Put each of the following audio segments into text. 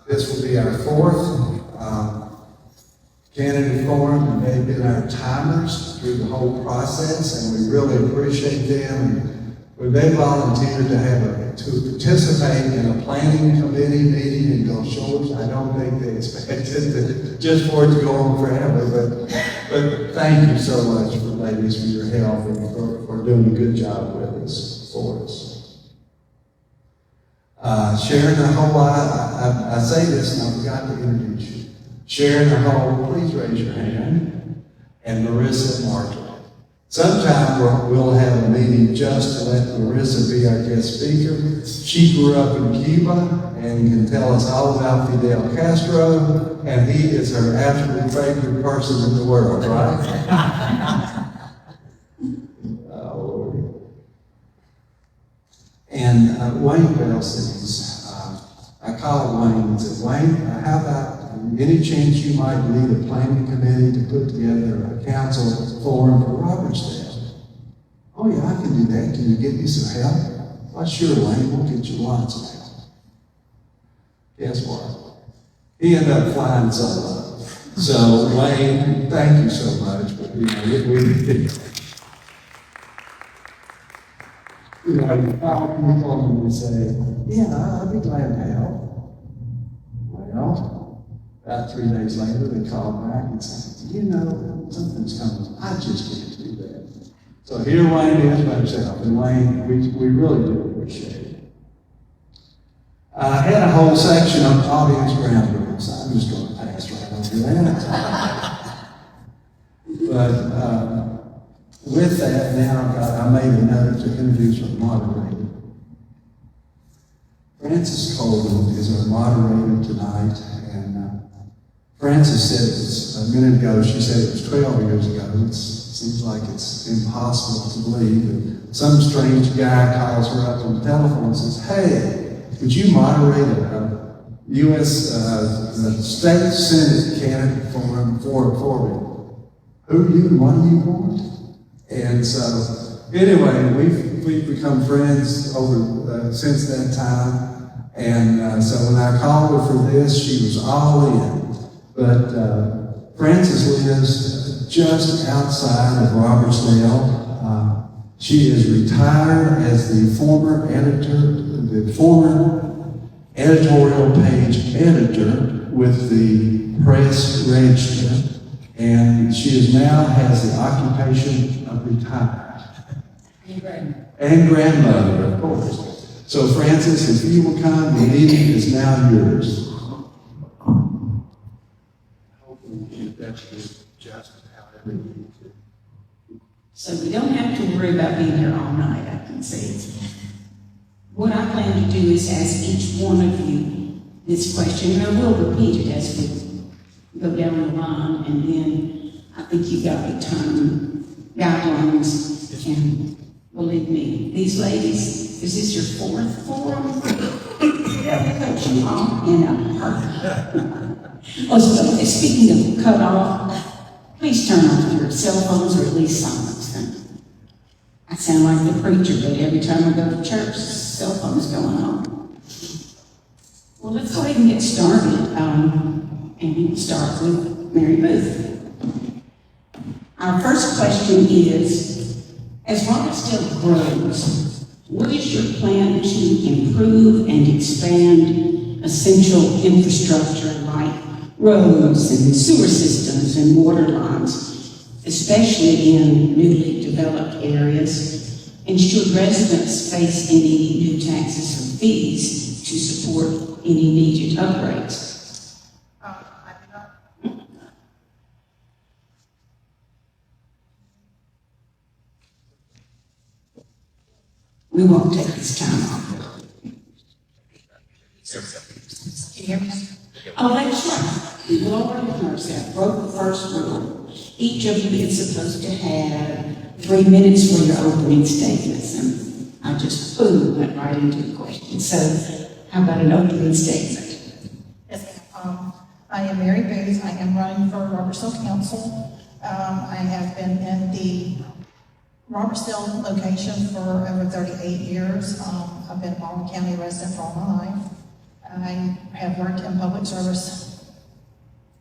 This will be our fourth candidate forum, and they've been our timers through the whole process, and we really appreciate them. When they volunteered to participate in a planning committee meeting in Gulf Shores, I don't think they expected just for it to go on forever, but thank you so much, ladies, for your help and for doing a good job with us, for us. Sharon Aho, I say this and I forgot to introduce you. Sharon Aho, please raise your hand, and Marissa Martin. Sometime we'll have a meeting just to let Marissa be our guest speaker. She grew up in Cuba and can tell us all about Fidel Castro, and he is her absolute favorite person in the world, right? And Wayne Bell says, I called Wayne and said, Wayne, how about any chance you might lead a planning committee to put together a council forum for Robertsdale? Oh yeah, I can do that. Can you get me some help? Well, sure, Wayne, we'll get you lots of help. Guess what? He ended up flying solo. So Wayne, thank you so much. But you call people and they say, yeah, I'd be glad to help. Well, about 3 days later, they called back and said, you know, something's coming. I just can't do that. So here Wayne is by himself. And Wayne, we really do appreciate it. I had a whole section on audience ground rules. I'm just going to pass right over that. But with that, now I made a note to introduce our moderator. Frances Colvin is our moderator tonight, and Frances said a minute ago, she said it was 12 years ago. It seems like it's impossible to believe. And some strange guy calls her up on the telephone and says, hey, would you moderate a U.S. State Senate candidate forum for me? Who are you and what do you want? And so, anyway, we've become friends over since that time. And so when I called her for this, she was all in. But Frances lives just outside of Robertsdale. She is retired as the former editorial page editor with the Press Register. And she now has the occupation of retired. And grandmother, of course. So Frances, if you will come, the meeting is now yours. Hopefully that's just how everything is. So we don't have to worry about being here all night, I can see. What I plan to do is ask each one of you this question, and I will repeat it as we go down the line, and then I think you got the time guidelines, and believe me, these ladies, is this your fourth forum? Yeah, coaching all in a heart. Oh, so speaking of cut off, please turn off your cell phones or at least silence them. I sound like the preacher, but every time I go to church, cell phone's going on. Well, let's go ahead and get started. And we will start with Mary Booth. Our first question is, as Robertsdale grows, what is your plan to improve and expand essential infrastructure like roads and sewer systems and water lines, especially in newly developed areas? And should residents face any new taxes or fees to support any needed upgrades? We won't take this time off. Can you hear me? Oh, that's right. We will recognize that. Broke the first rule. Each of you is supposed to have 3 minutes for your opening statements. And I just, went right into the question. So, how about an opening statement? Yes, I am Mary Booth. I am running for Robertsdale Council. I have been in the Robertsdale location for over 38 years. I've been a Baldwin County resident for all my life. I have worked in public service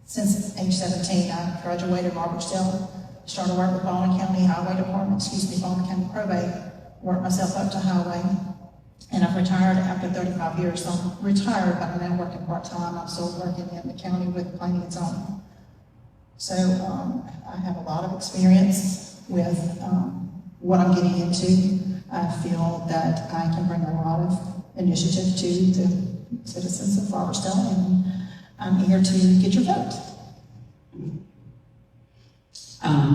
since age 17. I graduated Robertsdale, started work with Baldwin County Highway Department, Baldwin County Probate, worked myself up to highway, and I've retired after 35 years. So I'm retired, but I'm now working part-time. I'm still working in the county with planning and zoning. So I have a lot of experience with what I'm getting into. I feel that I can bring a lot of initiative to the citizens of Robertsdale, and I'm here to get your vote.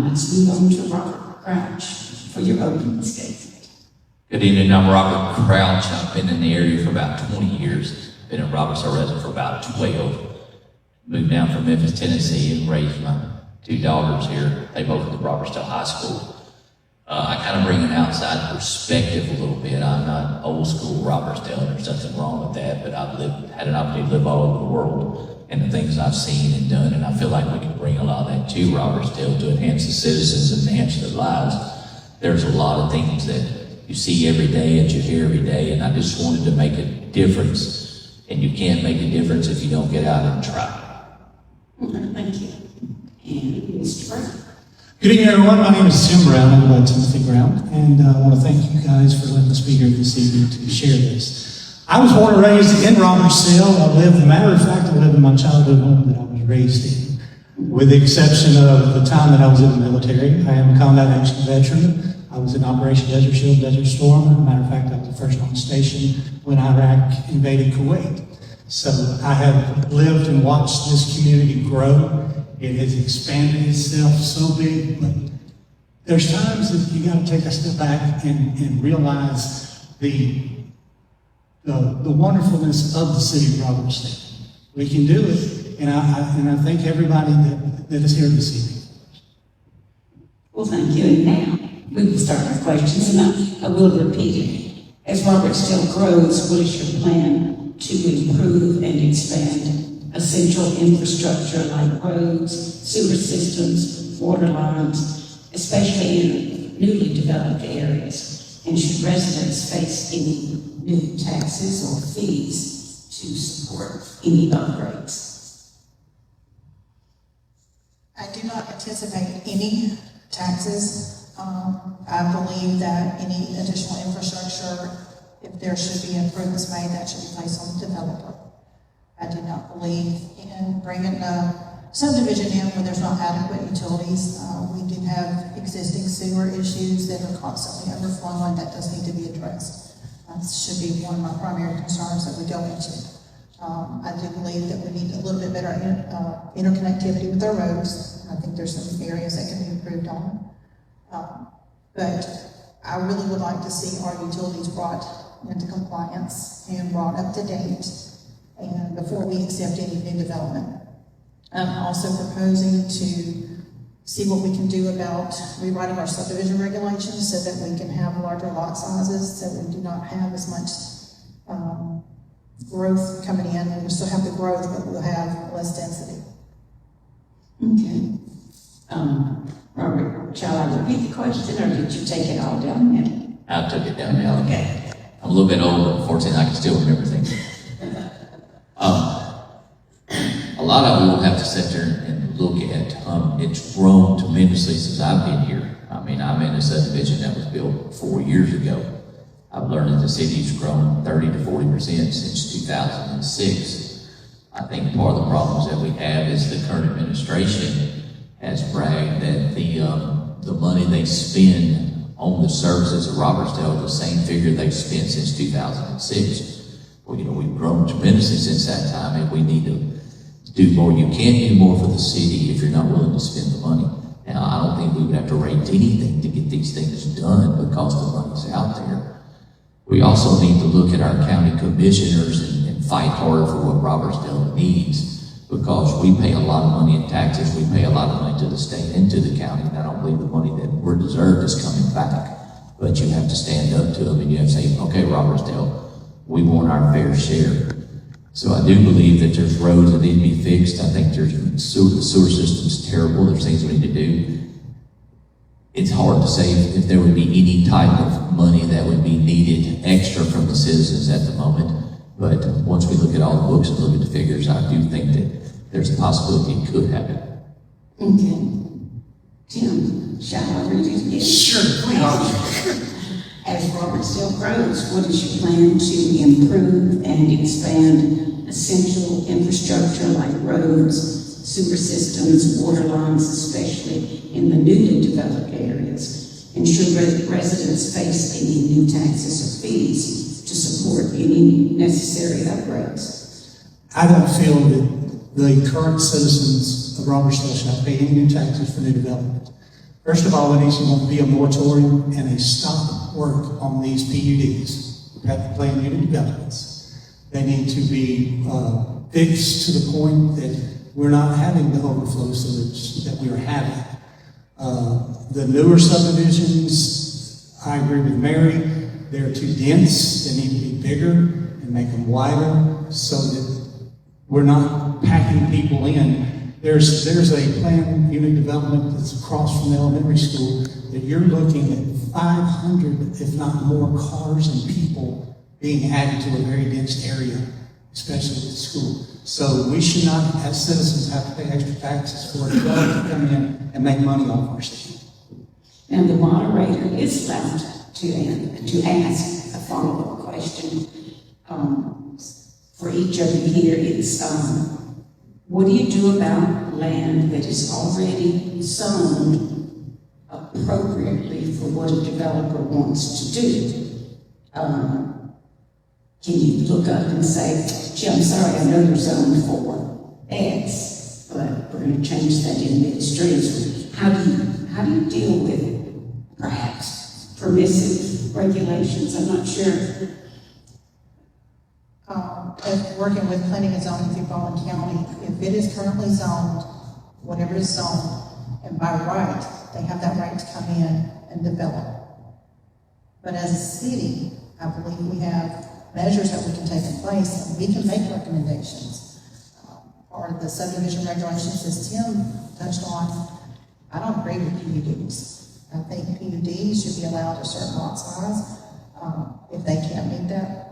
Let's move on to Robert Crouch for your opening statement. Good evening, I'm Robert Crouch. I've been in the area for about 20 years. Been in Robertsdale resident for about 12. Moved down from Memphis, Tennessee, and raised my 2 daughters here. They both went to Robertsdale High School. I kind of bring an outside perspective a little bit. I'm not old school Robertsdale, and there's nothing wrong with that, but I've had an opportunity to live all over the world and the things I've seen and done, and I feel like we can bring a lot of that to Robertsdale to enhance the citizens and enhance their lives. There's a lot of things that you see every day and you hear every day, and I just wanted to make a difference, and you can't make a difference if you don't get out and try. Thank you. And Mr. Brown. Good evening, everyone. My name is Tim Brown. I'm Timothy Brown, and I want to thank you guys for letting us be here this evening to share this. I was born and raised in Robertsdale. As a matter of fact, I lived in my childhood home that I was raised in, with the exception of the time that I was in the military. I am a combat action veteran. I was in Operation Desert Shield, Desert Storm. As a matter of fact, I was the first on station when Iraq invaded Kuwait. So I have lived and watched this community grow. It has expanded itself so big, but there's times that you got to take a step back and realize the wonderfulness of the city of Robertsdale. We can do it, and I thank everybody that is here this evening. Well, thank you. And now we will start with questions, and I will repeat it. As Robertsdale grows, what is your plan to improve and expand essential infrastructure like roads, sewer systems, water lines, especially in newly developed areas? And should residents face any new taxes or fees to support any upgrades? I do not anticipate any taxes. I believe that any additional infrastructure, if there should be improvements made, that should be placed on the developer. I do not believe in bringing a subdivision in when there's not adequate utilities. We do have existing sewer issues that are constantly overflowing. That does need to be addressed. That should be one of my primary concerns that we go into. I do believe that we need a little bit better interconnectivity with our roads. I think there's some areas that can be improved on. But I really would like to see our utilities brought into compliance and brought up to date, and before we accept any new development. I'm also proposing to see what we can do about rewriting our subdivision regulations so that we can have larger lot sizes, so we do not have as much growth coming in. We'll still have the growth, but we'll have less density. Okay. Robert, shall I repeat the question, or did you take it all down now? I took it down now. Okay. I'm a little bit older, unfortunately, I can still remember things. A lot of it we'll have to sit there and look at. It's grown tremendously since I've been here. I mean, I'm in a subdivision that was built 4 years ago. I've learned that the city's grown 30 to 40% since 2006. I think part of the problems that we have is the current administration has bragged that the money they spend on the services of Robertsdale is the same figure they've spent since 2006. Well, you know, we've grown tremendously since that time, and we need to do more. You can't do more for the city if you're not willing to spend the money. Now, I don't think we would have to raise anything to get these things done because the money's out there. We also need to look at our county commissioners and fight harder for what Robertsdale needs, because we pay a lot of money in taxes. We pay a lot of money to the state and to the county, and I don't believe the money that we're deserved is coming back. But you have to stand up to them, and you have to say, okay, Robertsdale, we want our fair share. So I do believe that there's roads that need to be fixed. I think the sewer system's terrible. There's things we need to do. It's hard to say if there would be any type of money that would be needed extra from the citizens at the moment. But once we look at all the books and look at the figures, I do think that there's a possibility it could happen. Okay. Tim, shall I read it again? Sure. As Robertsdale grows, what is your plan to improve and expand essential infrastructure like roads, sewer systems, water lines, especially in the newly developed areas? Ensure residents face any new taxes or fees to support any necessary upgrades. I don't feel that the current citizens of Robertsdale shall pay any new taxes for new development. First of all, there needs to be a moratorium and a stop work on these PUDs, planned unit developments. They need to be fixed to the point that we're not having the overflow sewage that we are having. The newer subdivisions, I agree with Mary, they're too dense. They need to be bigger and make them wider so that we're not packing people in. There's a planned unit development that's across from the elementary school that you're looking at 500, if not more, cars and people being added to a very dense area, especially at the school. So we should not, as citizens, have to pay extra taxes for a developer to come in and make money off our city. And the moderator is allowed to ask a follow-up question. For each of you here, it's what do you do about land that is already zoned appropriately for what a developer wants to do? Can you look up and say, gee, I'm sorry, I know you're zoned for X, but we're going to change that in midstream. How do you deal with perhaps permissive regulations? I'm not sure. If working with planning and zoning through Baldwin County, if it is currently zoned, whatever is zoned, and by right, they have that right to come in and develop. But as a city, I believe we have measures that we can take in place, and we can make recommendations. Or the subdivision regulations, as Tim touched on, I don't agree with PUDs. I think PUDs should be allowed a certain lot size. If they can't meet that,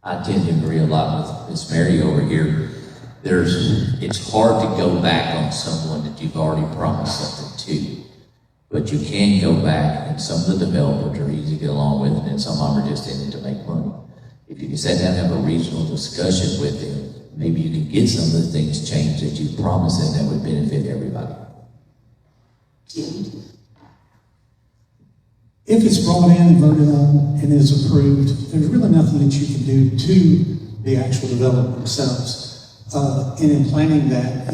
I tend to agree a lot with Miss Mary over here. It's hard to go back on someone that you've already promised something to. But you can go back, and some of the developers are easy to get along with, and some of them are just in it to make money. If you can sit down and have a regional discussion with them, maybe you can get some of the things changed that you promised them that would benefit everybody. If it's brought in and voted on and is approved, there's really nothing that you can do to the actual development themselves. And in planning that,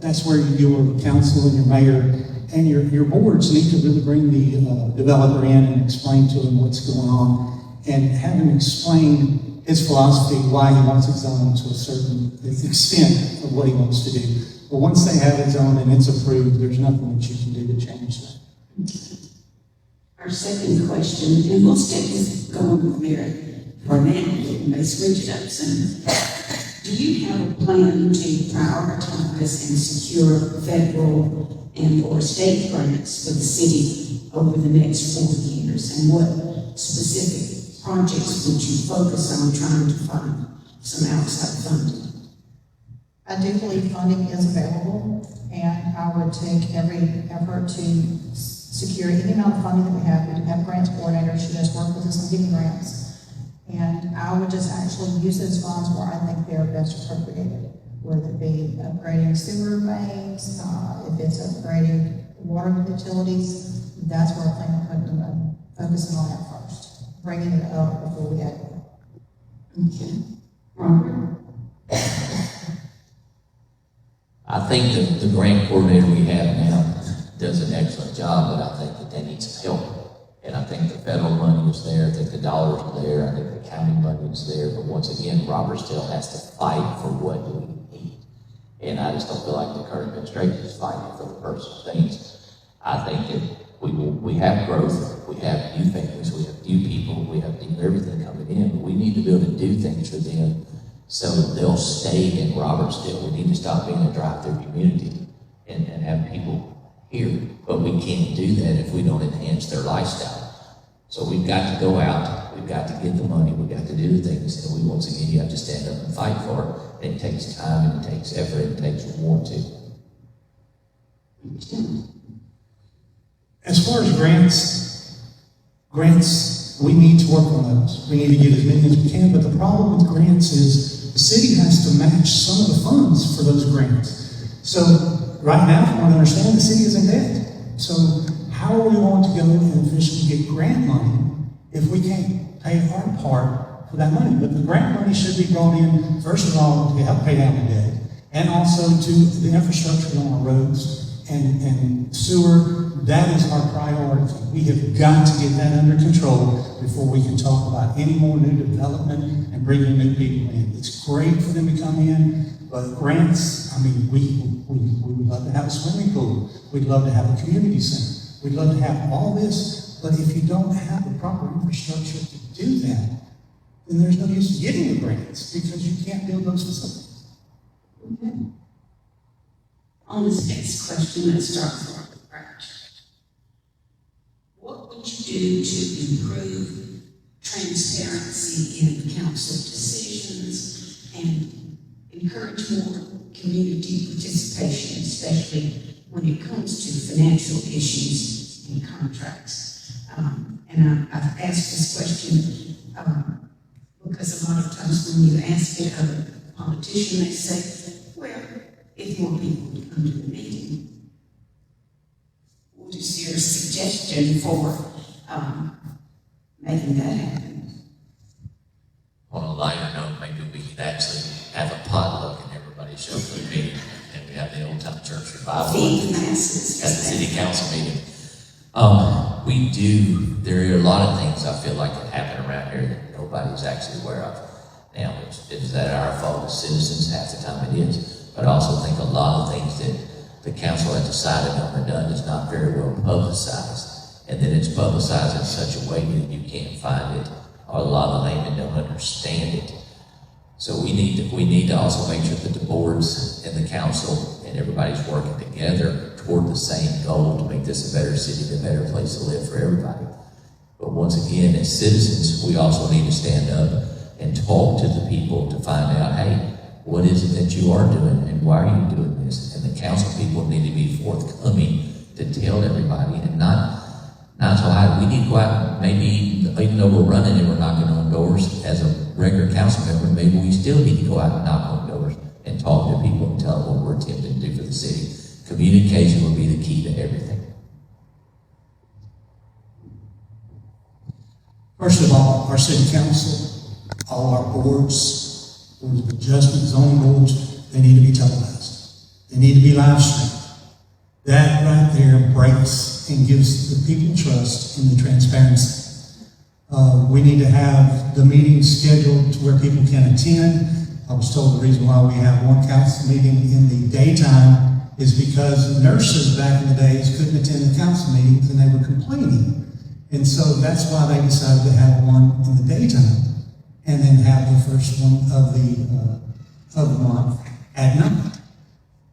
that's where your council and your mayor and your boards need to really bring the developer in and explain to him what's going on and have him explain his philosophy, why he wants it zoned to a certain extent of what he wants to do. But once they have it zoned and it's approved, there's nothing that you can do to change that. Our second question, and we'll stick with going with Mary for now, we may switch it up soon. Do you have a plan to prioritize and secure federal and or state grants for the city over the next 4 years? And what specific projects would you focus on trying to find some outside funding? I do believe funding is available, and I would take every effort to secure any amount of funding that we have. We do have a grants coordinator. She does work with us on getting grants. And I would just actually use those funds where I think they're best appropriated, whether it be upgrading sewer mains, if it's upgrading water utilities, that's where I plan on putting the money, focusing on that first, bringing it up before we add it. Okay. Robert? I think that the grant coordinator we have now does an excellent job, but I think that they need some help. And I think the federal money is there, I think the dollars are there, I think the county money is there, but once again, Robertsdale has to fight for what we need. And I just don't feel like the current administration is fighting for the personal things. I think that we have growth, we have new families, we have new people, we have new everything coming in, but we need to be able to do things for them so that they'll stay in Robertsdale. We need to stop being a drive-through community and have people here, but we can't do that if we don't enhance their lifestyle. So we've got to go out, We've got to get the money, we've got to do the things, and once again, you have to stand up and fight for it. And it takes time, and it takes effort, and it takes reward too. As far as grants, we need to work on those. We need to get as many as we can, but the problem with grants is the city has to match some of the funds for those grants. So right now, if you want to understand, the city is in debt. So how are we going to go and officially get grant money if we can't pay our part for that money? But the grant money should be brought in, first of all, to help pay down the debt, and also to the infrastructure on our roads and sewer. That is our priority. We have got to get that under control before we can talk about any more new development and bringing new people in. It's great for them to come in, but grants, I mean, we would love to have a swimming pool. We'd love to have a community center. We'd love to have all this, but if you don't have the proper infrastructure to do that, then there's no use getting the grants because you can't build those facilities. Okay. On this next question, let's start with what would you do to improve transparency in council decisions and encourage more community participation, especially when it comes to financial issues and contracts? And I've asked this question because a lot of times when you ask it of a politician, they say, well, if more people would come to the meeting, what is your suggestion for making that happen? On a lighter note, maybe we could actually have a potluck and everybody show up to the meeting, and we have the old time church revival Feed the masses. at the city council meeting. There are a lot of things I feel like that happen around here that nobody's actually aware of. Now, is that our fault as citizens? Half the time it is. But I also think a lot of things that the council has decided on or done is not very well publicized. And then it's publicized in such a way that you can't find it, or a lot of laymen don't understand it. So we need to also make sure that the boards and the council and everybody's working together toward the same goal to make this a better city, a better place to live for everybody. But once again, as citizens, we also need to stand up and talk to the people to find out, hey, what is it that you are doing and why are you doing this? And the council people need to be forthcoming to tell everybody and not to hide. We need to go out, maybe even though we're running and we're knocking on doors as a regular council member, maybe we still need to go out and knock on doors and talk to people and tell them what we're attempting to do for the city. Communication will be the key to everything. First of all, our city council, all our boards, boards of adjustment, zoning boards, they need to be televised. They need to be live streamed. That right there breaks and gives the people trust in the transparency. We need to have the meetings scheduled to where people can attend. I was told the reason why we have one council meeting in the daytime is because nurses back in the days couldn't attend the council meetings and they were complaining. And so that's why they decided to have one in the daytime and then have the first one of the month at night.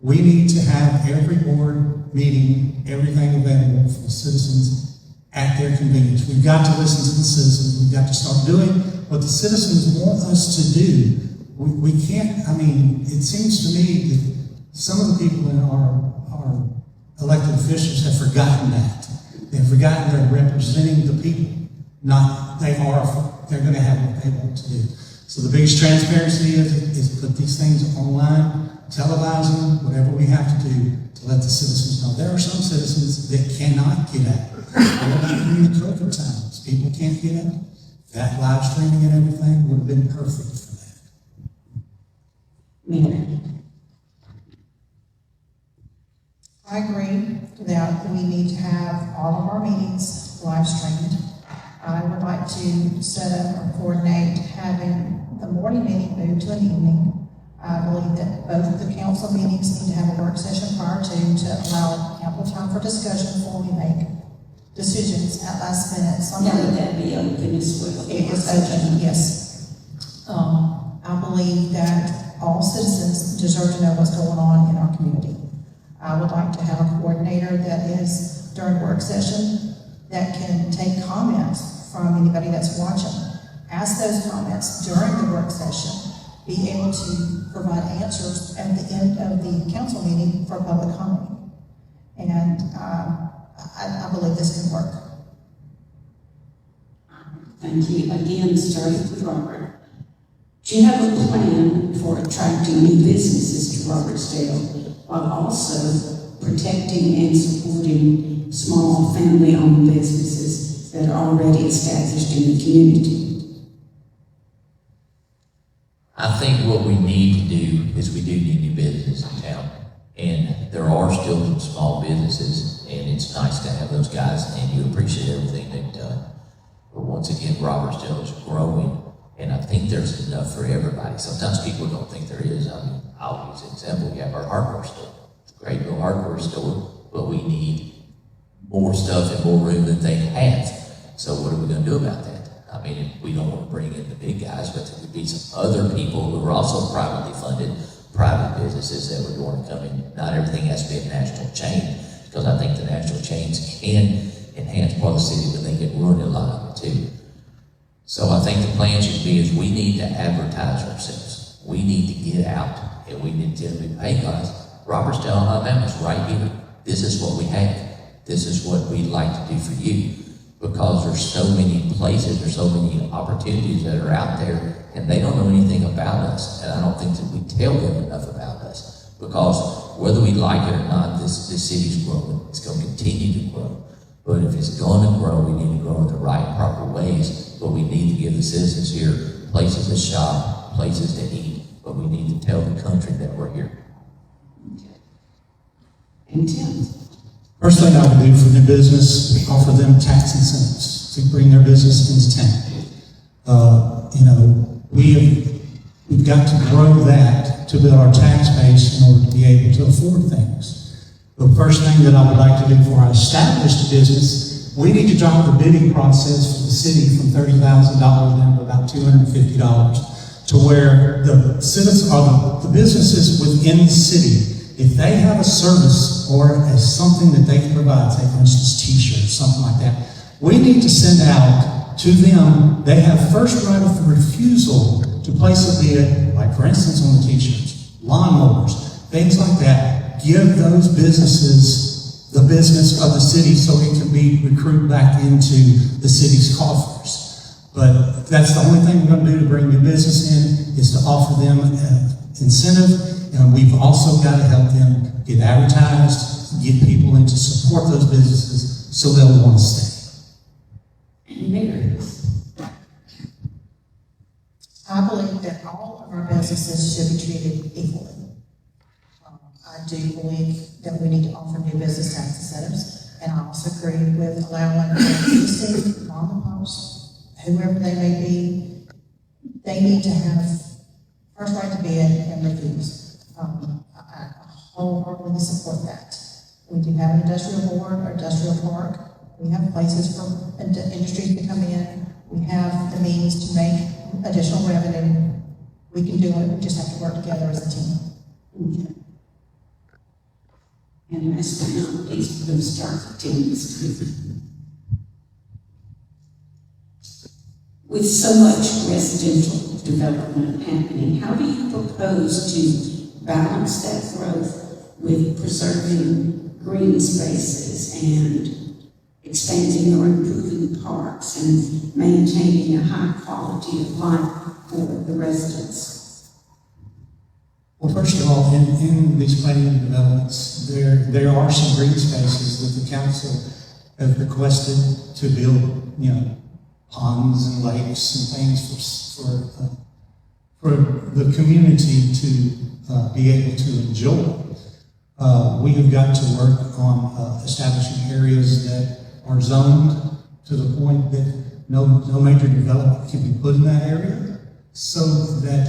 We need to have every board meeting, everything available for the citizens at their convenience. We've got to listen to the citizens. We've got to start doing what the citizens want us to do. We can't, it seems to me that some of the people in our elected officials have forgotten that. They've forgotten they're representing the people, they're going to have what they want to do. So the biggest transparency is put these things online, televise them, whatever we have to do to let the citizens know. There are some citizens that cannot get out. During the COVID times, people can't get out. That live streaming and everything would have been perfect for that. Mayor. I agree that we need to have all of our meetings live streamed. I would like to set up or coordinate having the morning meeting moved to an evening. I believe that both of the council meetings need to have a work session prior to allow ample time for discussion before we make decisions at last minute. Now would that be open as well? It is open, yes. I believe that all citizens deserve to know what's going on in our community. I would like to have a coordinator that is during work session that can take comments from anybody that's watching. ask those comments during the work session, be able to provide answers at the end of the council meeting for public comment. And I believe this can work. Thank you. Again, starting with Robert. Do you have a plan for attracting new businesses to Robertsdale while also protecting and supporting small family-owned businesses that are already established in the community? I think what we need to do is we do need new businesses in town. And there are still some small businesses, and it's nice to have those guys, and you appreciate everything they've done. But once again, Robertsdale is growing, and I think there's enough for everybody. Sometimes people don't think there is. I mean, I'll use an example. We have our hardware store. It's a great little hardware store, but we need more stuff and more room than they have. So what are we going to do about that? I mean, we don't want to bring in the big guys, but there could be some other people who are also privately funded, private businesses that would want to come in. Not everything has to be a national chain, because I think the national chains can enhance part of the city, but they can ruin a lot of it too. So I think the plan should be is we need to advertise ourselves. We need to get out, and we need to be, hey guys, Robertsdale, Alabama's right here. This is what we have. This is what we'd like to do for you. Because there's so many places, there's so many opportunities that are out there, and they don't know anything about us. And I don't think that we tell them enough about us. Because whether we like it or not, this city's growing. It's going to continue to grow. But if it's going to grow, we need to grow in the right, proper ways. But we need to give the citizens here places to shop, places to eat. But we need to tell the country that we're here. Okay. And Tim? First thing I would do for new business, offer them tax incentives to bring their business into town. We've got to grow that to build our tax base in order to be able to afford things. The first thing that I would like to do for our established business, we need to drop the bidding process for the city from $30,000 down to about $250, to where the citizens or the businesses within the city, if they have a service or as something that they can provide, say for instance t-shirts, something like that, we need to send out to them, they have first right of refusal to place a bid, like for instance on the t-shirts, lawnmowers, things like that. Give those businesses the business of the city so it can be recruited back into the city's coffers. But that's the only thing we're going to do to bring new business in, is to offer them an incentive. And we've also got to help them get advertised, get people in to support those businesses so they'll want to stay. And Mary? I believe that all of our businesses should be treated equally. I do believe that we need to offer new business tax incentives, and I also agree with allowing existing mom and pops, whoever they may be, they need to have first right to bid and refuse. I wholeheartedly support that. We do have an industrial board or industrial park. We have places for industries to come in. We have the means to make additional revenue. We can do it. We just have to work together as a team. Okay. And last but not least, we're going to start with Tim. With so much residential development happening, how do you propose to balance that growth with preserving green spaces and expanding or improving parks and maintaining a high quality of life for the residents? Well, first of all, in these planning developments, there are some green spaces that the council have requested to build, ponds and lakes and things for the community to be able to enjoy. We have got to work on establishing areas that are zoned to the point that no major development can be put in that area, so that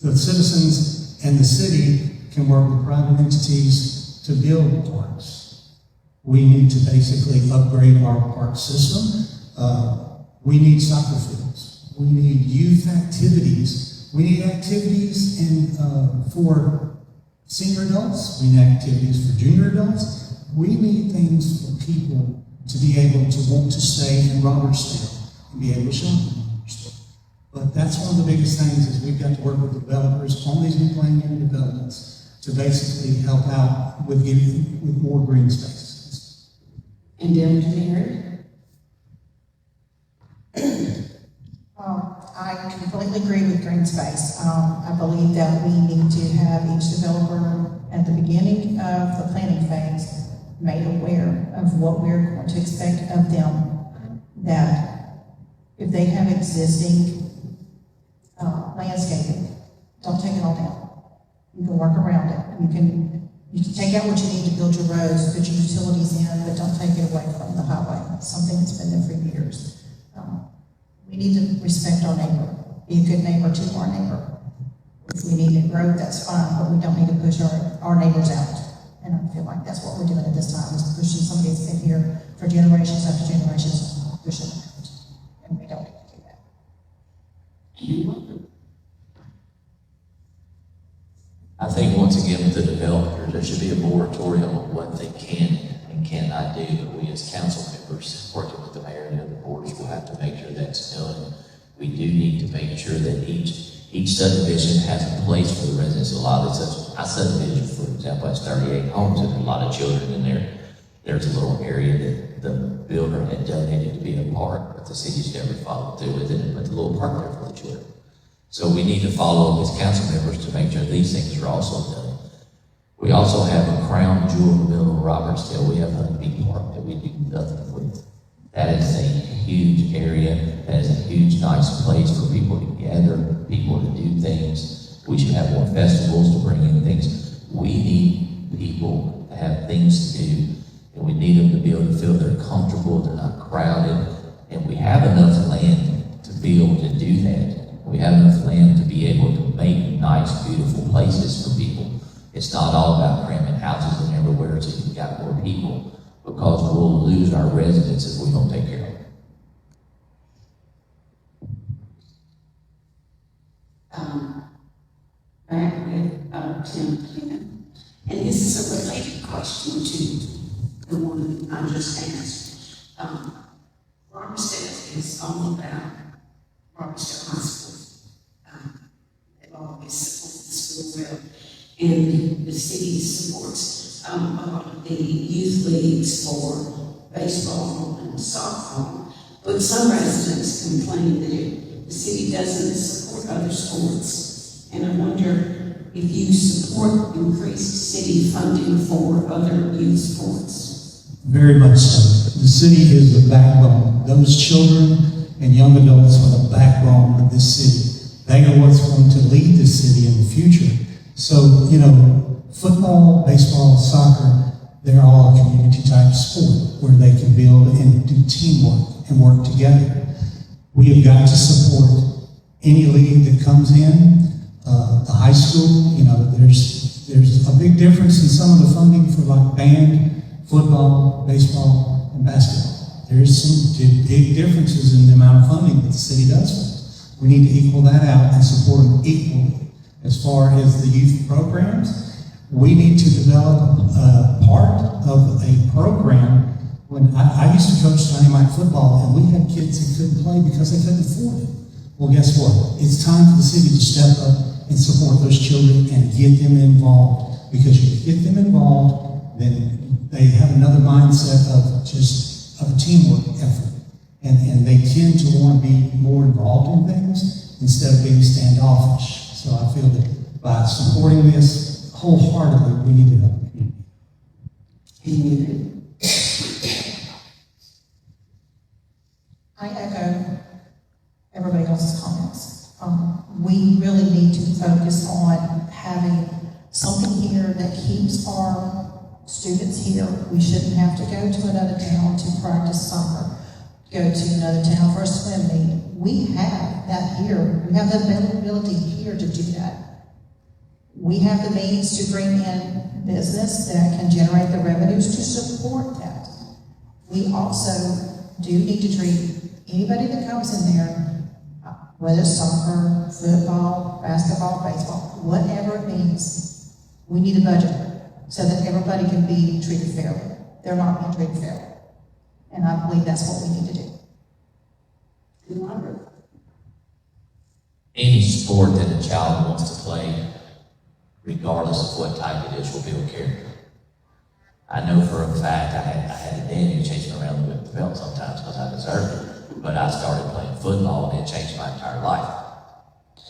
the citizens and the city can work with private entities to build parks. We need to basically upgrade our park system. We need soccer fields. We need youth activities. We need activities for senior adults. We need activities for junior adults. We need things for people to be able to want to stay in Robertsdale and be able to shop in Robertsdale. But that's one of the biggest things is we've got to work with developers on these new playing area developments to basically help out with more green spaces. And then Mary? I completely agree with green space. I believe that we need to have each developer at the beginning of the planning phase made aware of what we're going to expect of them. That if they have existing landscaping, don't take it all down. You can work around it. You can take out what you need to build your roads, put your utilities in, but don't take it away from the highway. It's something that's been there for years. We need to respect our neighbor, be a good neighbor to our neighbor. If we need to grow, that's fine, but we don't need to push our neighbors out. And I feel like that's what we're doing at this time, is pushing somebody that's been here for generations after generations, pushing them out. And we don't need to do that. I think once again with the developers, there should be a moratorium on what they can and cannot do. But we as council members, working with the mayor and the other boards, will have to make sure that's done. We do need to make sure that each subdivision has a place for the residents. A lot of a subdivision, for example, has 38 homes and a lot of children in there. There's a little area that the builder had donated to be a park, but the city's never followed through with it and put the little park there for the children. So we need to follow up as council members to make sure these things are also done. We also have a crown jewel in the middle of Robertsdale. We have Honeybee Park that we do nothing with. That is a huge area. That is a huge, nice place for people to gather, people to do things. We should have more festivals to bring in things. We need people to have things to do, and we need them to be able to feel they're comfortable, they're not crowded, and we have enough land to be able to do that. We have enough land to be able to make nice, beautiful places for people. It's not all about cramming houses and everywhere so you've got more people, because we'll lose our residents if we don't take care of them. Back with Tim, and this is a related question to the one I just asked. Robertsdale is all about Robertsdale High School. They've always supported the school well, and the city supports a lot of the youth leagues for baseball and softball. But some residents complain that the city doesn't support other sports, and I wonder if you support increased city funding for other youth sports. Very much so. The city is the backbone. Those children and young adults are the backbone of this city. They are what's going to lead this city in the future. So, football, baseball, soccer, they're all a community type sport where they can build and do teamwork and work together. We have got to support any league that comes in. The high school, there's a big difference in some of the funding for like band, football, baseball, and basketball. There's some big differences in the amount of funding that the city does for us. We need to equal that out and support them equally. As far as the youth programs, we need to develop a part of a program. When I used to coach dynamite football, and we had kids that couldn't play because they couldn't afford it. Well, guess what? It's time for the city to step up and support those children and get them involved. Because if you get them involved, then they have another mindset of a teamwork effort. And they tend to want to be more involved in things instead of being standoffish. So I feel that by supporting this wholeheartedly, we need to help the community. I echo everybody else's comments. We really need to focus on having something here that keeps our students here. We shouldn't have to go to another town to practice soccer, go to another town for a swim meet. We have that here. We have the availability here to do that. We have the means to bring in business that can generate the revenues to support that. We also do need to treat anybody that comes in there, whether it's soccer, football, basketball, baseball, whatever it means, we need a budget so that everybody can be treated fairly. They're not being treated fairly. And I believe that's what we need to do. any sport that a child wants to play, regardless of what type it is, will build character. I know for a fact I had a daddy who chased me around with the belt sometimes because I deserved it. But I started playing football and it changed my entire life.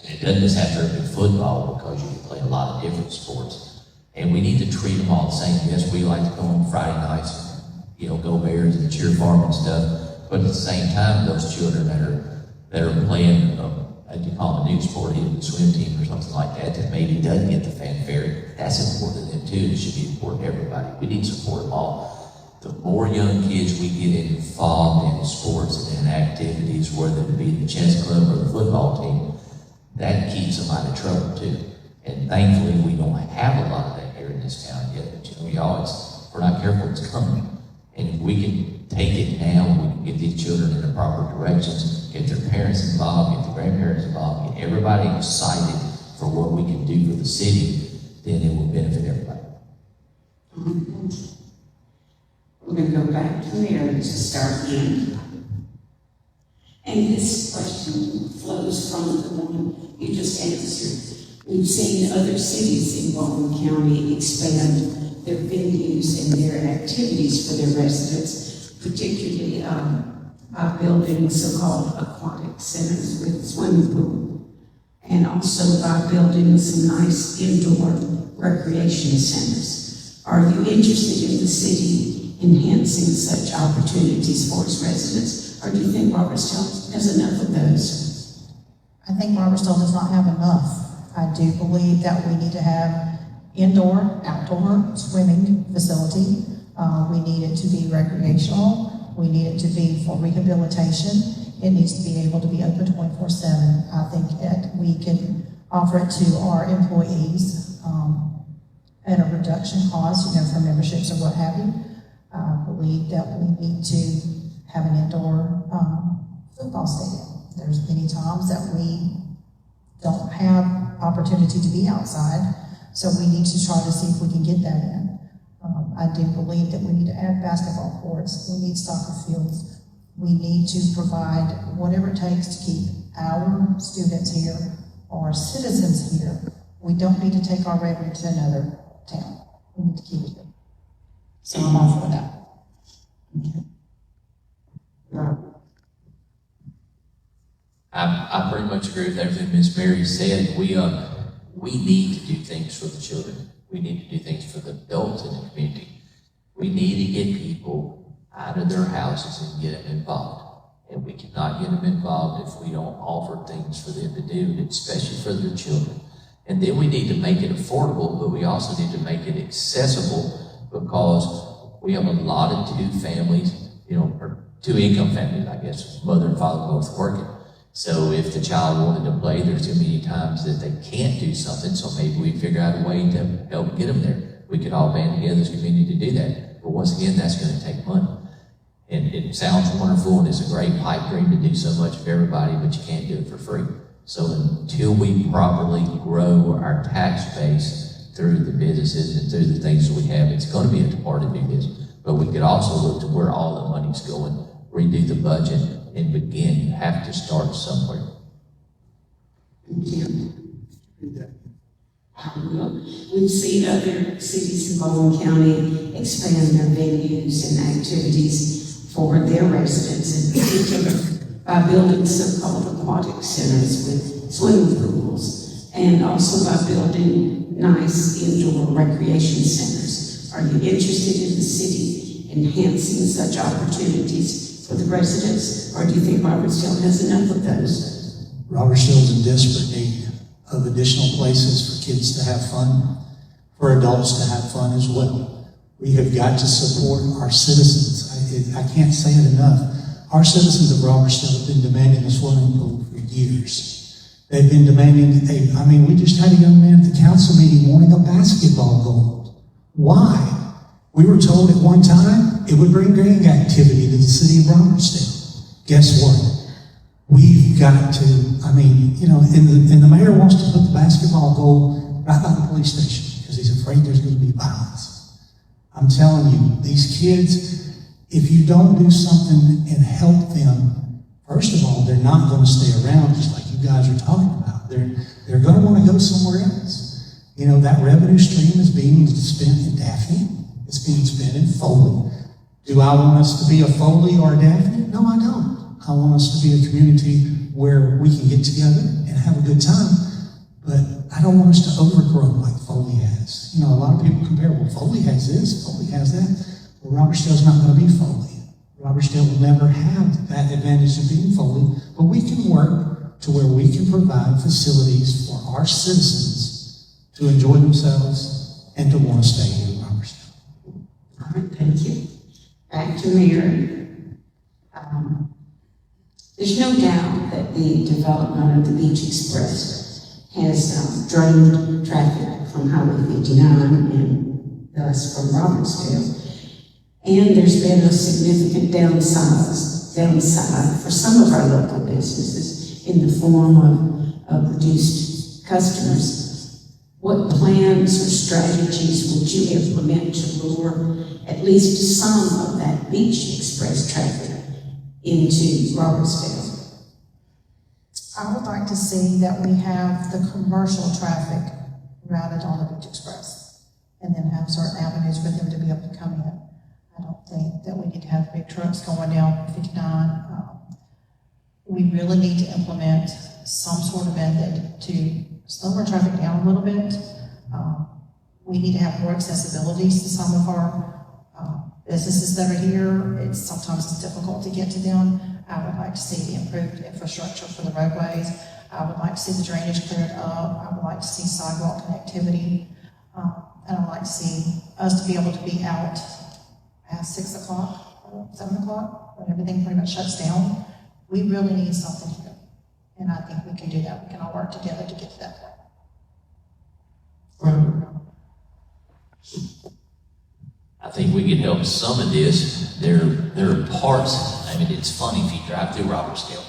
And it doesn't just have to be football because you can play a lot of different sports. And we need to treat them all the same. Yes, we like to go on Friday nights, go Bears and cheer for them and stuff. But at the same time, those children that are playing, you call it a new sport, either the swim team or something like that maybe doesn't get the fanfare, that's important to them too. It should be important to everybody. We need to support them all. The more young kids we get involved in sports and in activities, whether it be the chess club or the football team, that keeps them out of trouble too. And thankfully, we don't have a lot of that here in this town yet. But if we're not careful, it's coming. And if we can take it now, we can get these children in the proper directions, get their parents involved, get the grandparents involved, get everybody excited for what we can do for the city, then it will benefit everybody. We're going to go back to Mary to start again. And this question flows from the one you just answered. We've seen other cities in Baldwin County expand their venues and their activities for their residents, particularly by building so-called aquatic centers with swimming pool, and also by building some nice indoor recreation centers. Are you interested in the city enhancing such opportunities for its residents, or do you think Robertsdale has enough of those? I think Robertsdale does not have enough. I do believe that we need to have indoor, outdoor swimming facility. We need it to be recreational. We need it to be for rehabilitation. It needs to be able to be open 24/7. I think that we can offer it to our employees at a reduction cost, for memberships or what have you. I believe that we need to have an indoor football stadium. There's many times that we don't have opportunity to be outside, so we need to try to see if we can get that in. I do believe that we need to add basketball courts. We need soccer fields. We need to provide whatever it takes to keep our students here, our citizens here. We don't need to take our revenue to another town. We need to keep it here. So I'm all for that. Okay. I pretty much agree with everything Ms. Mary said. We need to do things for the children. We need to do things for the adults in the community. We need to get people out of their houses and get them involved. And we cannot get them involved if we don't offer things for them to do, especially for their children. And then we need to make it affordable, but we also need to make it accessible, because we have a lot of two families, or two income families, I guess, mother and father both working. So if the child wanted to play, there's too many times that they can't do something, so maybe we figure out a way to help get them there. We could all band together as a community to do that. But once again, that's going to take money. And it sounds wonderful, and it's a great pipe dream to do so much for everybody, but you can't do it for free. So until we properly grow our tax base through the businesses and through the things that we have, it's going to be hard to do this. But we could also look to where all the money's going, redo the budget, and begin. You have to start somewhere. We've seen other cities in Baldwin County expand their venues and activities for their residents, in particular by building so-called aquatic centers with swimming pools, and also by building nice indoor recreation centers. Are you interested in the city enhancing such opportunities for the residents, or do you think Robertsdale has enough of those? Robertsdale's in desperate need of additional places for kids to have fun, for adults to have fun as well. We have got to support our citizens. I can't say it enough. Our citizens of Robertsdale have been demanding a swimming pool for years. They've been demanding, we just had a young man at the council meeting wanting a basketball goal. Why? We were told at one time it would bring gang activity to the city of Robertsdale. Guess what? We've got to, and the mayor wants to put the basketball goal right by the police station because he's afraid there's going to be violence. I'm telling you, these kids, if you don't do something and help them, first of all, they're not going to stay around, just like you you guys are talking about. They're gonna wanna go somewhere else. You know, that revenue stream is being spent in Daphne, it's being spent in Foley. Do I want us to be a Foley or a Daphne? No, I don't. I want us to be a community where we can get together and have a good time, but I don't want us to overgrow like Foley has. You know, a lot of people compare, well, Foley has this, Foley has that. Well, Robertsdale's not gonna be Foley. Robertsdale will never have that advantage of being Foley, but we can work to where we can provide facilities for our citizens to enjoy themselves and to want to stay here in Robertsdale. All right, thank you. Back to Mary. There's no doubt that the development of the Beach Express has drained traffic from Highway 59 and thus from Robertsdale. And there's been a significant downside for some of our local businesses in the form of reduced customers. What plans or strategies would you implement to lure at least some of that Beach Express traffic into Robertsdale? I would like to see that we have the commercial traffic routed on the Beach Express, and then have certain avenues for them to be able to come in. I don't think that we need to have big trucks going down 59. We really need to implement some sort of method to slow our traffic down a little bit. We need to have more accessibilities to some of our businesses that are here. Sometimes it's difficult to get to them. I would like to see the improved infrastructure for the roadways. I would like to see the drainage cleared up. I would like to see sidewalk connectivity. And I'd like to see us to be able to be out past 6 o'clock, 7 o'clock, when everything pretty much shuts down. We really need something here. And I think we can do that. We can all work together to get to that point. I think we can help some of this. There are parts, I mean, it's funny if you drive through Robertsdale,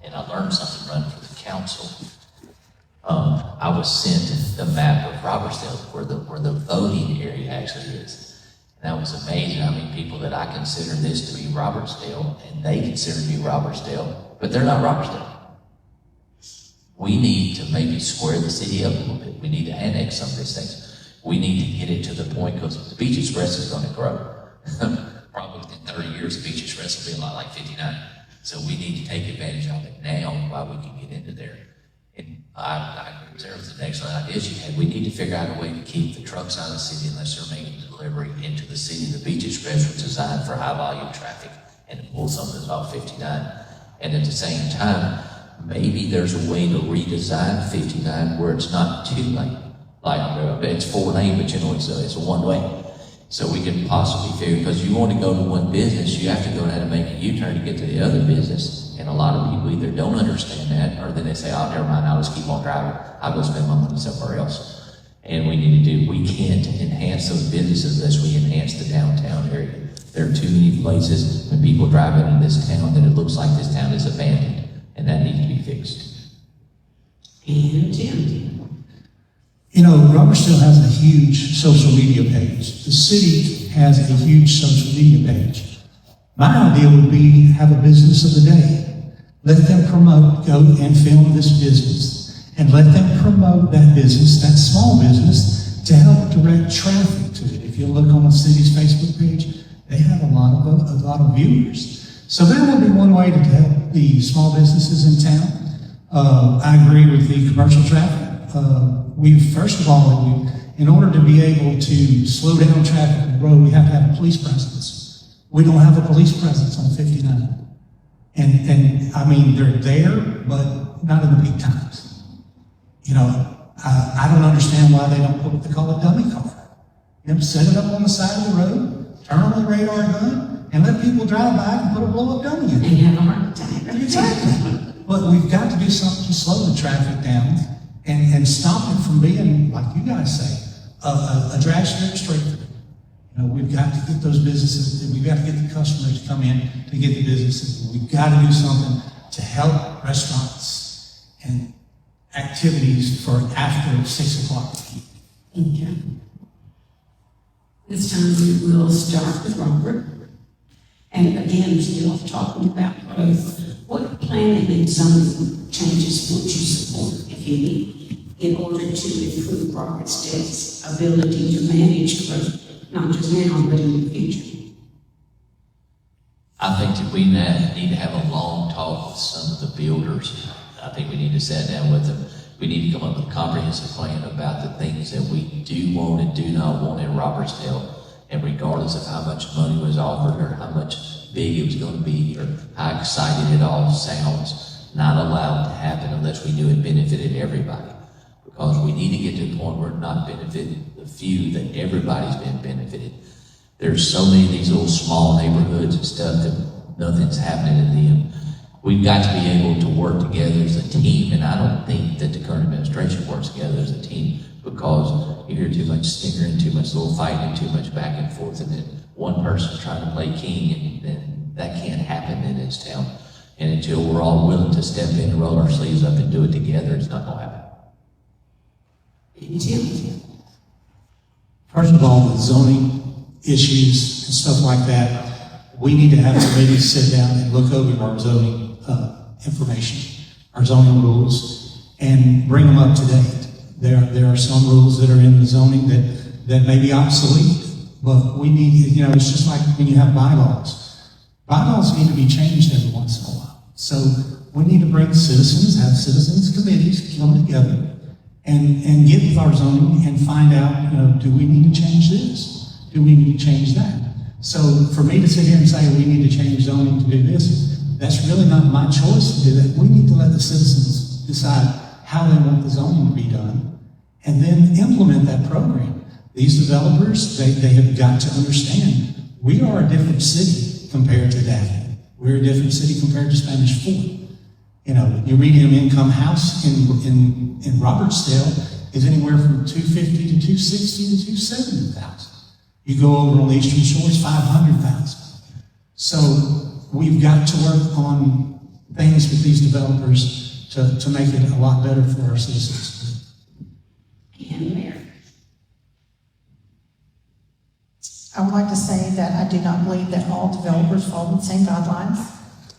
and I learned something running for the council. I was sent the map of Robertsdale where the voting area actually is. And that was amazing. I mean, people that I consider this to be Robertsdale, and they consider me Robertsdale, but they're not Robertsdale. We need to maybe square the city up a little bit. We need to annex some of these things. We need to get it to the point, because the Beach Express is going to grow. Probably within 30 years, the Beach Express will be a lot like 59. So we need to take advantage of it now while we can get into there. And I agree with Sarah with the excellent ideas you had. We need to figure out a way to keep the trucks out of the city unless they're making delivery into the city. The Beach Express was designed for high volume traffic and to pull some of this off 59. And at the same time, maybe there's a way to redesign 59 where it's not too late. Like, it's 4 lane, but you know, it's a one way. So we can possibly figure, because you want to go to one business, you have to go down and make a U-turn to get to the other business. And a lot of people either don't understand that, or then they say, oh, never mind, I'll just keep on driving. I'll go spend my money somewhere else. And we can't enhance those businesses unless we enhance the downtown area. There are too many places when people drive into this town that it looks like this town is abandoned, and that needs to be fixed. And Jim. You know, Robertsdale has a huge social media page. The city has a huge social media page. My idea would be have a business of the day. Let them promote, go and film this business, and let them promote that business, that small business, to help direct traffic to it. If you look on the city's Facebook page, they have a lot of viewers. So that would be one way to help the small businesses in town. I agree with the commercial traffic. First of all, in order to be able to slow down traffic on the road, we have to have a police presence. We don't have a police presence on 59. And I mean, they're there, but not in the peak times. You know, I don't understand why they don't put what they call a dummy car. You know, set it up on the side of the road, turn on the radar gun, and let people drive by and put a blow-up dummy in it. And have a heart attack. Exactly. But we've got to do something to slow the traffic down and stop it from being, like you guys say, a drag straight through. You know, we've got to get those businesses, we've got to get the customers to come in to get the businesses. We've got to do something to help restaurants and activities for after 6 o'clock. Okay. This time we will start with Robert. And again, still talking about growth. What planning and zoning changes would you support, if any, in order to improve Robertsdale's ability to manage growth, not just now, but in the future? I think that we need to have a long talk with some of the builders. I think we need to sit down with them. We need to come up with a comprehensive plan about the things that we do want and do not want in Robertsdale. And regardless of how much money was offered or how much big it was going to be or how excited it all sounds, not allowed to happen unless we knew it benefited everybody. Because we need to get to the point where it not benefiting the few, that everybody's been benefited. There's so many of these little small neighborhoods and stuff that nothing's happening in them. We've got to be able to work together as a team, and I don't think that the current administration works together as a team, because you hear too much snickering, too much little fighting, too much back and forth, and then one person's trying to play king, and then that can't happen in this town. And until we're all willing to step in and roll our sleeves up and do it together, it's not going to happen. Jim? First of all, the zoning issues and stuff like that, we need to have committees sit down and look over our zoning information, our zoning rules, and bring them up to date. There are some rules that are in the zoning that may be obsolete, but we need, it's just like when you have bylaws. Bylaws need to be changed every once in a while. So we need to bring citizens, have citizens committees come together and get with our zoning and find out, do we need to change this? Do we need to change that? So for me to sit here and say we need to change zoning to do this, that's really not my choice to do that. We need to let the citizens decide how they want the zoning to be done and then implement that program. These developers, they have got to understand we are a different city compared to Daphne. We're a different city compared to Spanish Fort. Your median income house in Robertsdale is anywhere from $250,000 to $260,000 to $270,000. You go over on the Eastern Shore, it's $500,000. So we've got to work on things with these developers to make it a lot better for our citizens. And Mayor? I would like to say that I do not believe that all developers follow the same guidelines.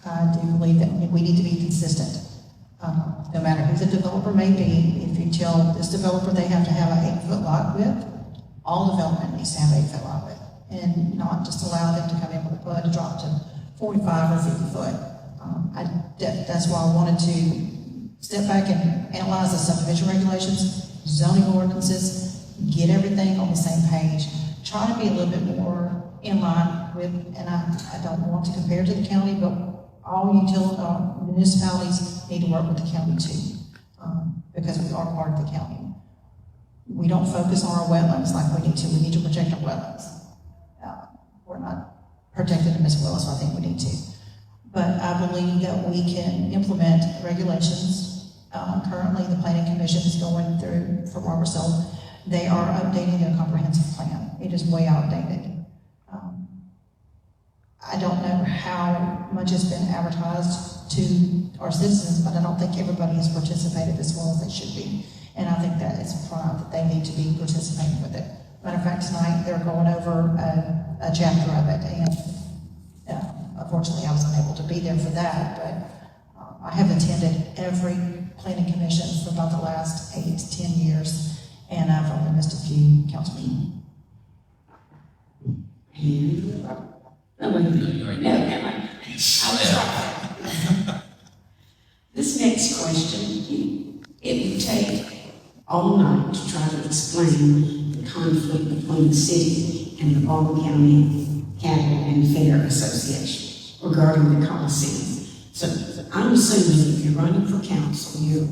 I do believe that we need to be consistent. No matter who the developer may be, if you tell this developer they have to have an 8-foot lot width, all development needs to have 8-foot lot width, and not just allow them to come in with a PUD to drop to 45 or 50 foot. That's why I wanted to step back and analyze the subdivision regulations, zoning ordinances, get everything on the same page, try to be a little bit more in line with, and I don't want to compare to the county, but all municipalities need to work with the county too, because we are part of the county. We don't focus on our wetlands like we need to. We need to protect our wetlands. We're not protecting them as well as I think we need to. But I believe that we can implement regulations. Currently, the Planning Commission is going through for Robertsdale. They are updating their comprehensive plan. It is way outdated. I don't know how much has been advertised to our citizens, but I don't think everybody has participated as well as they should be. And I think that it's prime that they need to be participating with it. Matter of fact, tonight they're going over a chapter of it, and unfortunately I was unable to be there for that, but I have attended every planning commission for about the last 8 to 10 years, and I've only missed a few council meetings. This next question, it would take all night to try to explain the conflict between the city and the Baldwin County Cattle and Fair Association regarding the Coliseum. So I'm assuming if you're running for council, you're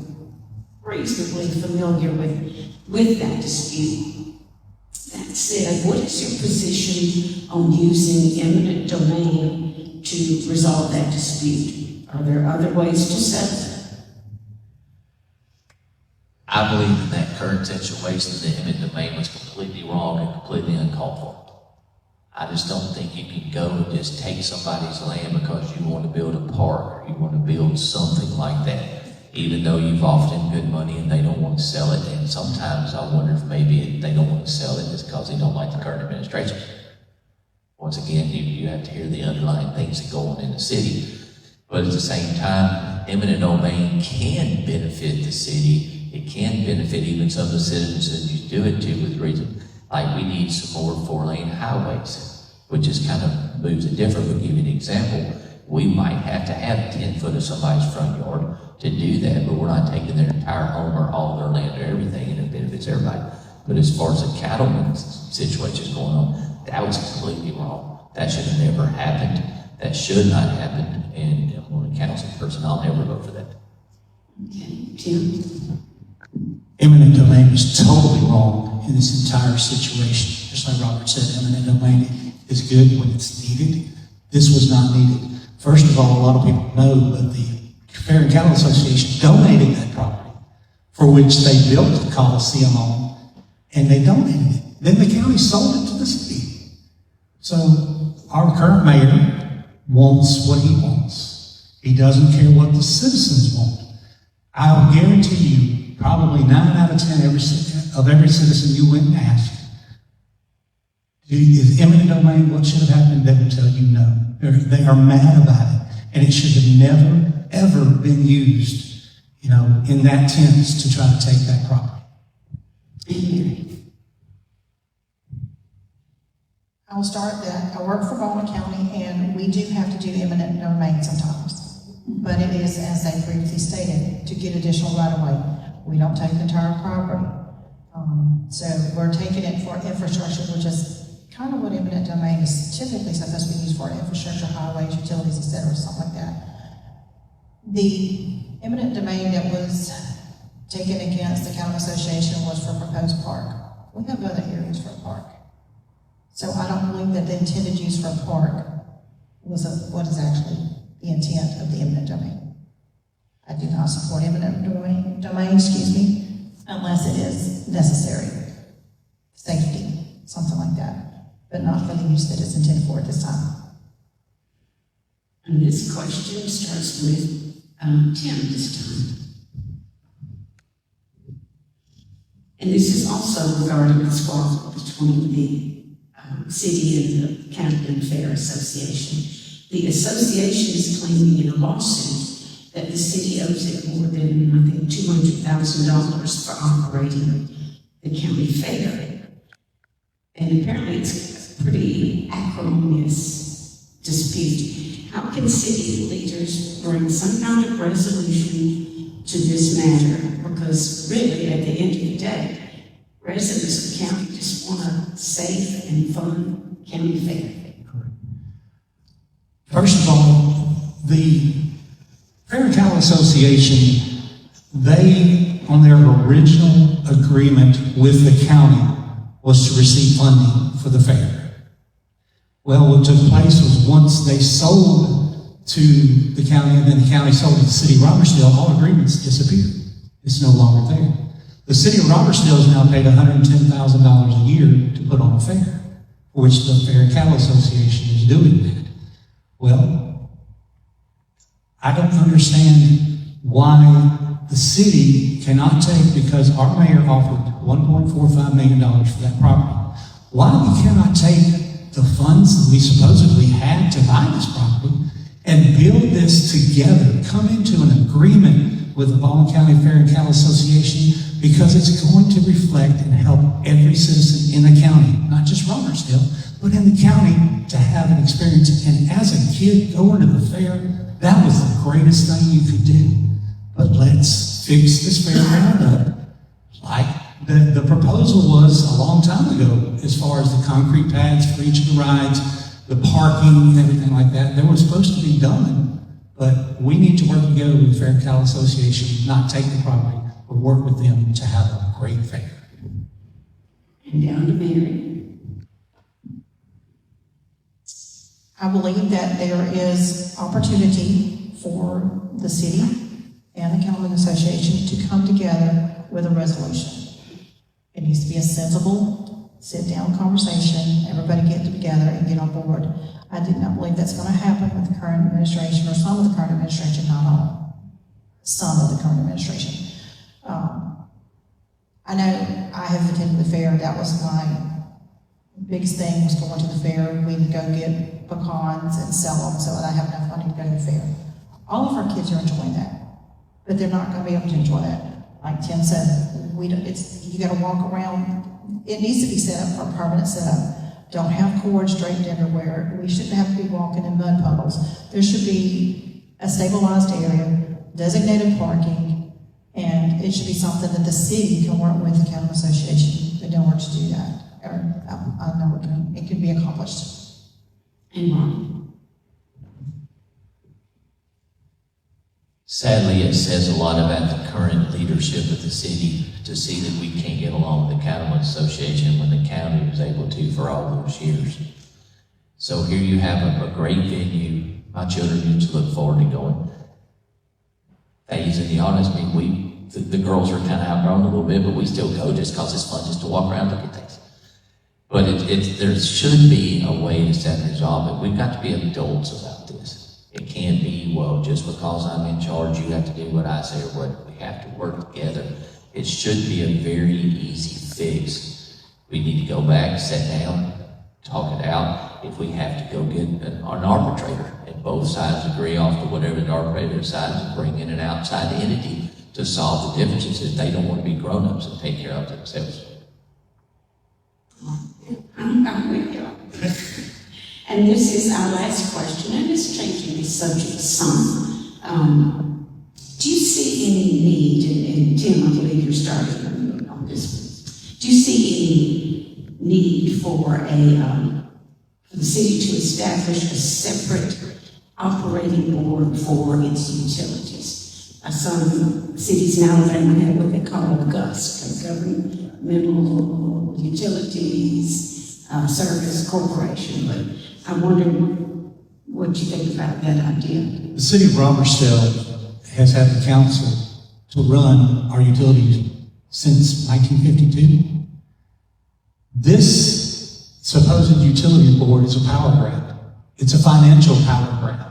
reasonably familiar with that dispute. That said, what is your position on using eminent domain to resolve that dispute? Are there other ways to settle it? I believe in that current situation, the eminent domain was completely wrong and completely uncalled for. I just don't think you can go and just take somebody's land because you want to build a park or you want to build something like that, even though you've offered them good money and they don't want to sell it. And sometimes I wonder if maybe they don't want to sell it just because they don't like the current administration. Once again, you have to hear the underlying things that go on in the city. But at the same time, eminent domain can benefit the city. It can benefit even some of the citizens that you do it to with reason. Like we need some more 4-lane highways, which is kind of moves it different. We'll give you an example. We might have to have 10 foot of somebody's front yard to do that, but we're not taking their entire home or all their land or everything, and it benefits everybody. But as far as the cattleman situation is going on, that was completely wrong. That should have never happened. That should not happen, and when a council person, I'll never vote for that. Okay, Tim? Eminent domain is totally wrong in this entire situation. Just like Robert said, eminent domain is good when it's needed. This was not needed. First of all, a lot of people know, but the Fair and Cattle Association donated that property, for which they built the Coliseum on, and they donated it. Then the county sold it to the city. So our current mayor wants what he wants. He doesn't care what the citizens want. I'll guarantee you, probably 9 out of 10 every citizen you went and asked, is eminent domain what should have happened? They will tell you no. They are mad about it, and it should have never, ever been used, in that tense to try to take that property. I will start that. I work for Baldwin County, and we do have to do eminent domain sometimes. But it is, as they previously stated, to get additional right-of-way. We don't take the entire property. So we're taking it for infrastructure, which is kind of what eminent domain is typically supposed to be used for: infrastructure, highways, utilities, etc., something like that. The eminent domain that was taken against the county association was for proposed park. We have other areas for a park. So I don't believe that the intended use for a park was what is actually the intent of the eminent domain. I do not support eminent domain, unless it is necessary. Safety, something like that, but not for the use that it's intended for at this time. And this question starts with Tim this time. And this is also regarding the squabble between the city and the Camden Fair Association. The association is claiming in a lawsuit that the city owes it more than, I think, $200,000 for operating the county fair. And apparently it's a pretty acrimonious dispute. How can city leaders bring some kind of resolution to this matter? Because really, at the end of the day, residents of the county just want a safe and fun county fair. First of all, the Fair and Cattle Association, they, on their original agreement with the county, was to receive funding for the fair. Well, what took place was once they sold to the county, and then the county sold to the city of Robertsdale, all agreements disappeared. It's no longer there. The city of Robertsdale is now paid $110,000 a year to put on a fair, for which the Fair and Cattle Association is doing that. Well, I don't understand why the city cannot take, because our mayor offered $1.45 million for that property. Why we cannot take the funds that we supposedly had to buy this property and build this together, come into an agreement with the Baldwin County Fair and Cattle Association, because it's going to reflect and help every citizen in the county, not just Robertsdale, but in the county, to have an experience. And as a kid going to the fair, that was the greatest thing you could do. But let's fix this fairground up like the proposal was a long time ago, as far as the concrete pads for each of the rides, the parking and everything like that. They were supposed to be done, but we need to work together with the Fair and Cattle Association, not take the property, but work with them to have a great fair. And down to Mary. I believe that there is opportunity for the city and the county association to come together with a resolution. It needs to be a sensible, sit-down conversation, everybody get together and get on board. I do not believe that's going to happen with the current administration, or some of the current administration, not all. Some of the current administration. I know I have attended the fair. That was my biggest thing, was going to the fair. We can go get pecans and sell them so that I have enough money to go to the fair. All of our kids are enjoying that. but they're not gonna be able to enjoy that. Like Tim said, you gotta walk around, it needs to be set up for a permanent setup. Don't have cords draped everywhere. We shouldn't have to be walking in mud puddles. There should be a stabilized area, designated parking, and it should be something that the city can work with the county association in order to do that. Or I know it can be accomplished. And Ron? Sadly, it says a lot about the current leadership of the city to see that we can't get along with the county association when the county was able to for all those years. So here you have a great venue. My children used to look forward to going. Phase in the honest, I mean, the girls are kind of outgrown a little bit, but we still go just because it's fun just to walk around and look at things. But there should be a way to set and resolve it. We've got to be adults about this. It can't be, well, just because I'm in charge, you have to do what I say or what. We have to work together. It should be a very easy fix. We need to go back, sit down, talk it out. If we have to go get an arbitrator and both sides agree off to whatever the arbitrator decides and bring in an outside entity to solve the differences if they don't want to be grown-ups and take care of themselves. I'm with you. And this is our last question, and it's changing the subject some. Do you see any need, and Tim, I believe you're starting on this one. Do you see any need for the city to establish a separate operating board for its utilities? Some cities in Alabama have what they call a GUS, a Governmental Utilities Service Corporation, but I wonder what you think about that idea. The city of Robertsdale has had the council to run our utilities since 1952. This supposed utility board is a power grab. It's a financial power grab.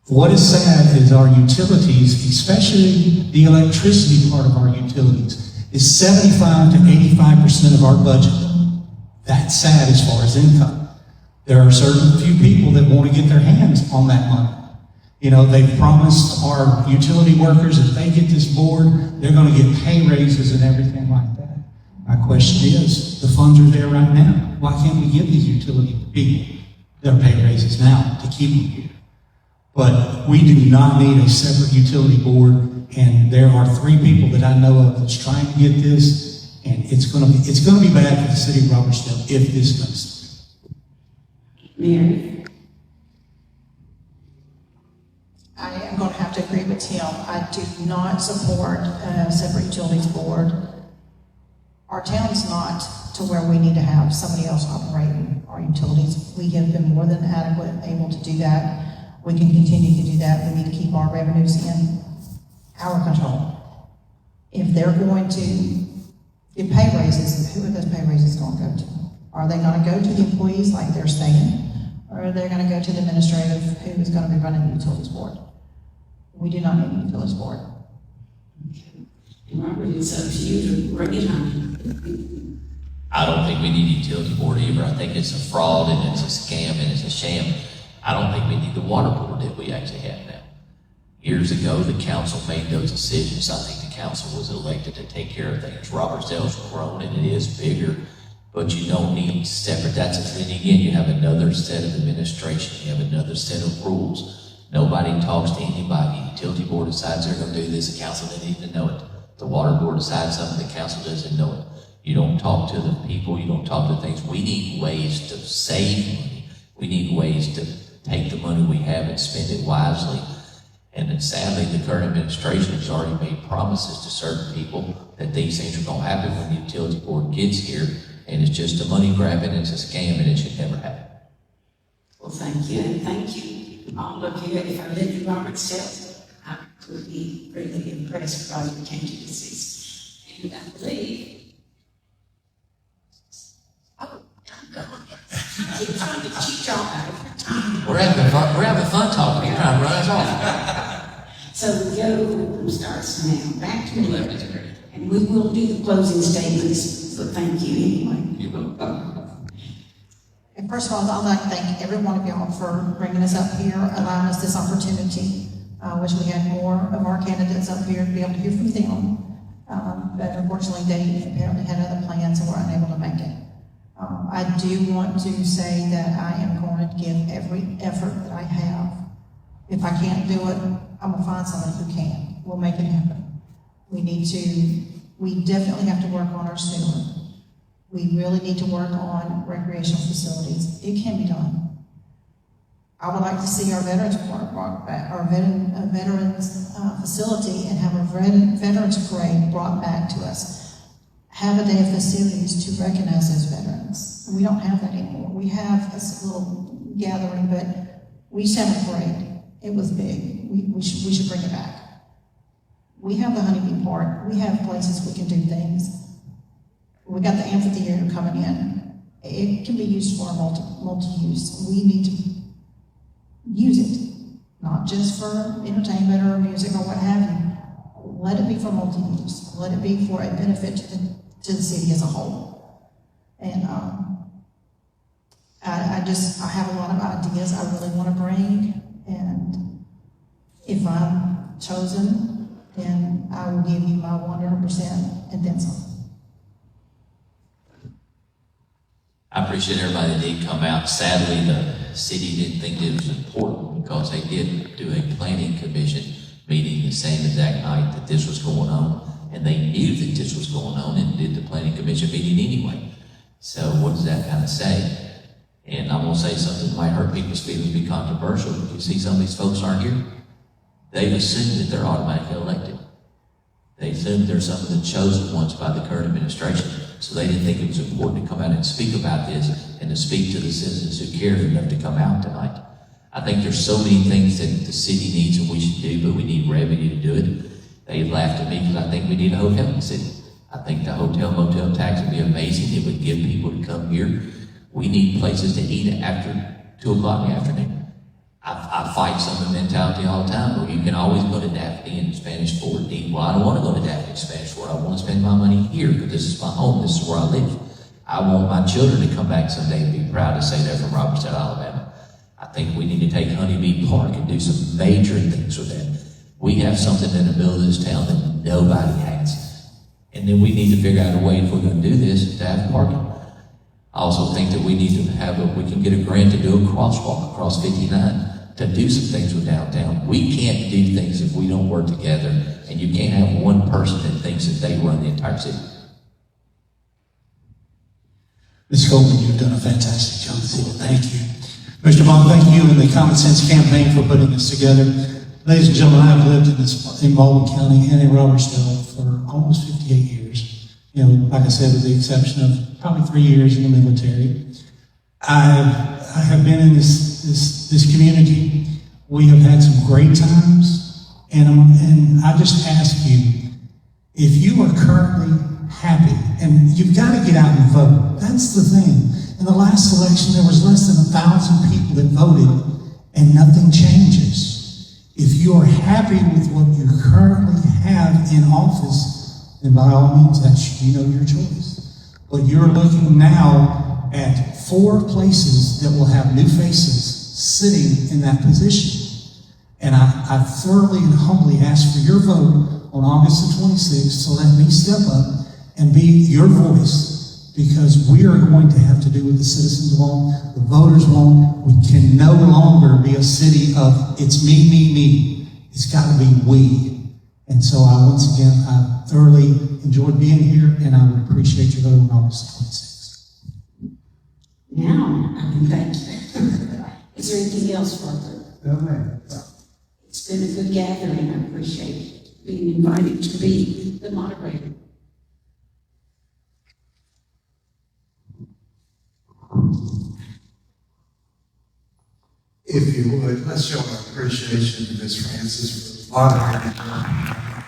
What is sad is our utilities, especially the electricity part of our utilities, is 75 to 85% of our budget. That's sad as far as income. There are certain few people that want to get their hands on that money. You know, they've promised our utility workers if they get this board, they're going to get pay raises and everything like that. My question is, the funds are there right now. Why can't we give these utility people their pay raises now to keep them here? But we do not need a separate utility board, and there are 3 people that I know of that's trying to get this, and it's going to be bad for the city of Robertsdale if this goes. Mary? I am going to have to agree with Tim. I do not support a separate utilities board. Our town's not to where we need to have somebody else operating our utilities. We have been more than adequate and able to do that. We can continue to do that. We need to keep our revenues in our control. If they're going to give pay raises, who are those pay raises going to go to? Are they going to go to the employees like they're saying? Or are they going to go to the administrative who is going to be running the utilities board? We do not need a utilities board. And Robert, it's up to you to bring it home. I don't think we need a utility board either. I think it's a fraud and it's a scam and it's a sham. I don't think we need the water board that we actually have now. Years ago, the council made those decisions. I think the council was elected to take care of things. Robertsdale's grown and it is bigger, but you don't need separate. Then again, you have another set of administration. You have another set of rules. Nobody talks to anybody. The utility board decides they're going to do this. The council doesn't even know it. The water board decides something. The council doesn't know it. You don't talk to the people. You don't talk to things. We need ways to save money. We need ways to take the money we have and spend it wisely. And then sadly, the current administration has already made promises to certain people that these things are going to happen when the utility board gets here, and it's just a money grab and it's a scam and it should never happen. Well, thank you, and thank you all of you. If I lived in Robertsdale, I would be really impressed by your changes. And I believe, I keep trying to cheat y'all out of time. We're having fun talking. You're trying to run us off. So the go starts now, back to 11, and we will do the closing statements, so thank you anyway. You will. And first of all, I'd like to thank every one of y'all for bringing us up here, allowing us this opportunity Wish we had more of our candidates up here to be able to hear from them. But unfortunately, they apparently had other plans and were unable to make it. I do want to say that I am going to give every effort that I have. If I can't do it, I'm gonna find someone who can. We'll make it happen. We definitely have to work on our sewer. We really need to work on recreational facilities. It can be done. I would like to see our veterans park brought back, our veterans facility, and have a veterans parade brought back to us. Have a day of festivities to recognize those veterans. We don't have that anymore. We have a little gathering, but we used to have a parade. It was big. We should bring it back. We have the Honeybee Park. We have places we can do things. We got the amphitheater coming in. It can be used for multi-use. We need to use it, not just for entertainment or music or what have you. Let it be for multi-use. Let it be for a benefit to the city as a whole. And I have a lot of ideas I really want to bring, and if I'm chosen, then I will give you my 100% and then some. I appreciate everybody that did come out. Sadly, the city didn't think it was important because they did do a planning commission meeting the same exact night that this was going on, and they knew that this was going on and did the planning commission meeting anyway. So what does that kind of say? And I'm going to say something that might hurt people's feelings, be controversial. You see some of these folks aren't here. They've assumed that they're automatically elected. They assumed they're some of the chosen ones by the current administration. So they didn't think it was important to come out and speak about this and to speak to the citizens who cared enough to come out tonight. I think there's so many things that the city needs and we should do, but we need revenue to do it. They laughed at me because I think we need a hotel in the city. I think the hotel motel tax would be amazing. It would give people to come here. We need places to eat after 2 o'clock in the afternoon. I fight some of the mentality all the time where you can always go to Daphne in Spanish Fort and eat. Well, I don't want to go to Daphne in Spanish Fort. I want to spend my money here because this is my home. This is where I live. I want my children to come back someday and be proud to say they're from Robertsdale, Alabama. I think we need to take Honeybee Park and do some major things with that. We have something in the middle of this town that nobody has. And then we need to figure out a way, if we're going to do this, to have parking. I also think that we need to we can get a grant to do a crosswalk across 59 to do some things with downtown. We can't do things if we don't work together, and you can't have one person that thinks that they run the entire city. Ms. Coleman, you've done a fantastic job this evening. Thank you. Mr. Bond, thank you and the Common Sense Campaign for putting this together. Ladies and gentlemen, I've lived in Baldwin County and in Robertsdale for almost 58 years. You know, like I said, with the exception of probably 3 years in the military. I have been in this community. We have had some great times, and I just ask you, if you are currently happy, and you've got to get out and vote. That's the thing. In the last election, there was less than 1,000 people that voted, and nothing changes. If you are happy with what you currently have in office, then by all means, that's your choice. But you're looking now at 4 places that will have new faces sitting in that position. And I thoroughly and humbly ask for your vote on August the 26th, so let me step up and be your voice, because we are going to have to do what the citizens want, the voters want. We can no longer be a city of it's me, me, me. It's got to be we. And so once again, I thoroughly enjoyed being here, and I would appreciate your vote on August the 26th. Now, I can thank you. Is there anything else further? No, ma'am. It's been a good gathering. I appreciate being invited to be the moderator. If you would, let's show our appreciation to Ms. Francis for moderating.